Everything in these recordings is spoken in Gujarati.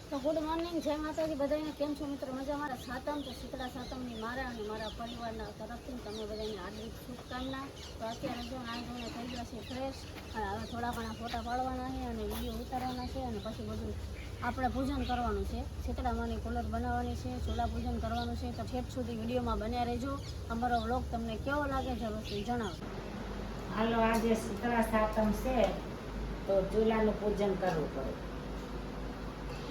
તો ગુડ મોર્નિંગ, જય માતાજી બધાને. કેમ છો મિત્રો? મજા. મારા સાતમ તો શીતળા સાતમની મારા અને મારા પરિવારના તરફથી તમે બધાને હાર્દિક શુભકામના. તો અત્યારે જો નાઈ ધોઈને થઈ ગયા છે ફ્રેશ, અને હવે થોડા ઘણા ફોટા પાડવાના છે અને વિડીયો ઉતારવાના છે, અને પછી બધું આપણે પૂજન કરવાનું છે. શીતળામાની કુલર બનાવવાની છે, ચોલા પૂજન કરવાનું છે. તો ઠેઠ સુધી વિડીયોમાં બન્યા રહેજો. અમારો વ્લોગ તમને કેવો લાગે જરૂરથી જણાવો. હાલો, આજે શીતળા સાતમ છે તો ચૂલાનું પૂજન કરવું પડે.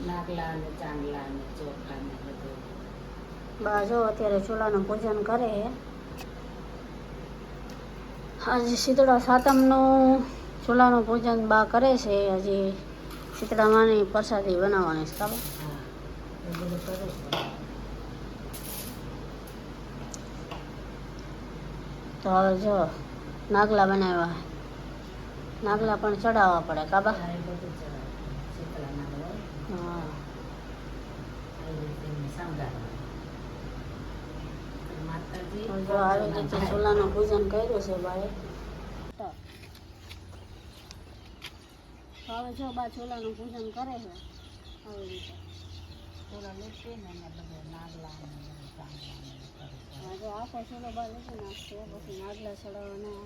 નાગલા અને ચાંદલા અને ચોખા ને બધું. બા જો અત્યારે ચૂલાનું પૂજન કરે. આજે શીતળા સાતમનું ચૂલાનું પૂજન બા કરે છે. હજી શીતળા માની પ્રસાદી બનાવવાની છે. ખબર? હા, એ બધું કરવું પડે. તો હવે જો નાગલા બનાવ્યા, નાગલા પણ ચડાવવા પડે. કાબા? હા, એ બધું ચડાવે. શીતળા નાગલો હા, એ રીતે શણગારવાનું. માતાજી જો આવી રીતે ચૂલાનું પૂજન કર્યું છે બાએ. તો હવે જો બા ચૂલાનું પૂજન કરે છે આવી રીતે. થોડા લીટીને એને બધું નાગલા અને બધું ચાંદલા ને બધું કરવું પડે. હા, જો આખો ચૂલો બા લીટી નાખશે, પછી નાગલા ચડાવવાના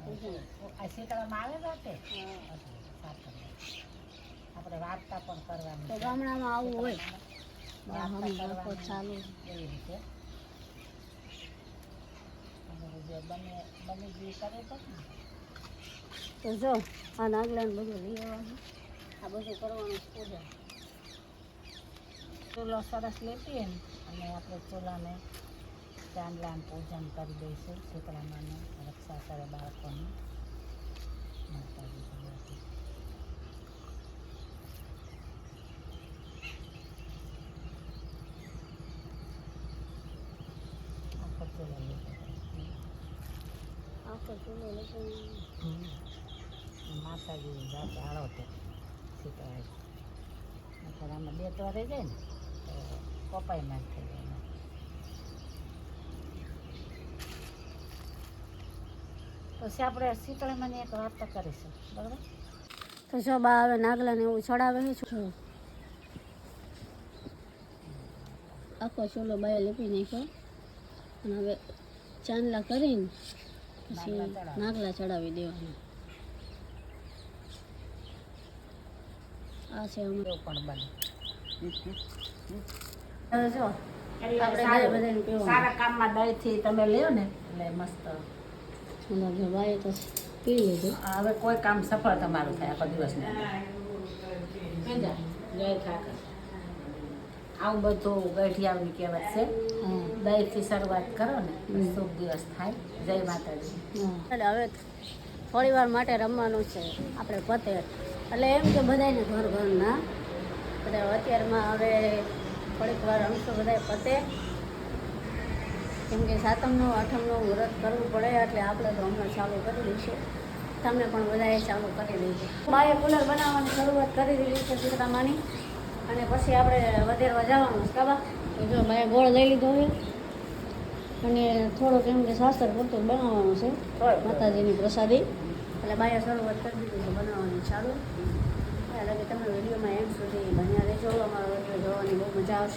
પૂજન. આ શીતળામાં આવે તો તે હા, આપણે વાર્તા પણ કરવાની તો છે. ગામડામાં આવું હોય. વાર્તા કરવાની ચાલુ એવી રીતે જે બની ગઈ કરે તો ને. તો જો આ નાગલાને બધું લઈ આવવાનું, આ બધું કરવાનું પૂજન. ચૂલો સરસ લેતી ને અને આપણે ચૂલાને ચાંદલાને પૂજન કરી દઈશું. શીતળામાને રક્ષા કરે બાળકોની. માતાજી ભગવતી. આખો ચૂલો લીધો. આખો ચૂલો લીટી. માતાજી જાતે આળોતે શીતળા. નહીંતર આમાં બે તો રહી જાય ને તો કપાઈ ના થઈ જાય. પછી આપણે શીતળામાંની એક વાર્તા કરીશું, બરાબર? તો જો બા હવે નાગલાને એવું ચડાવે છે. આખો ચૂલો બાએ લીપી નાખ્યો, અને હવે ચાંદલા કરીને પછી નાગલા ચડાવી દેવાના. આ છે એવું પણ બને. હવે જો એટલે આપણે સારું, બધાને પીવાનું. સારા કામમાં દહીંથી તમે લ્યો ને એટલે મસ્ત. બાએ તો પી લીધું. હવે કોઈ કામ સફળ તમારું થાય આખો દિવસનું. જય ઠાકર. આવું બધું ગઠિયાઓની કહેવત છે. હા, દહીંથી શરૂઆત કરો ને તો શુભ દિવસ થાય. જય માતાજી. એટલે હવે થોડી વાર માટે રમવાનું છે આપણે પતે. એટલે એમ કે બધાને ઘર ઘરના બધા અત્યારમાં હવે થોડીક વાર રમશું બધાય પતે. કેમ કે સાતમનું આઠમનું વ્રત કરવું પડે, એટલે આપણે તો હમણાં ચાલુ કરી દઈશું. તમે પણ બધાએ ચાલુ કરી દેજો. બાએ કુલર બનાવવાની શરૂઆત કરી દીધી છે શીતળામાની, અને પછી આપણે વધેરવા જવાનું છે. કાબા? તો જો બાએ ગોળ લઈ લીધો છે, અને થોડુંક એમ કે શાસ્ત્ર પૂરતું બનાવવાનું છે માતાજીની પ્રસાદી. એટલે બાએ શરૂઆત કરી દીધી છે બનાવવાની ચાલુ. એટલે કે તમે વિડીયોમાં એમ સુધી બન્યા રહેજો. અમારો વિડીયો જોવાની બહુ મજા આવશે.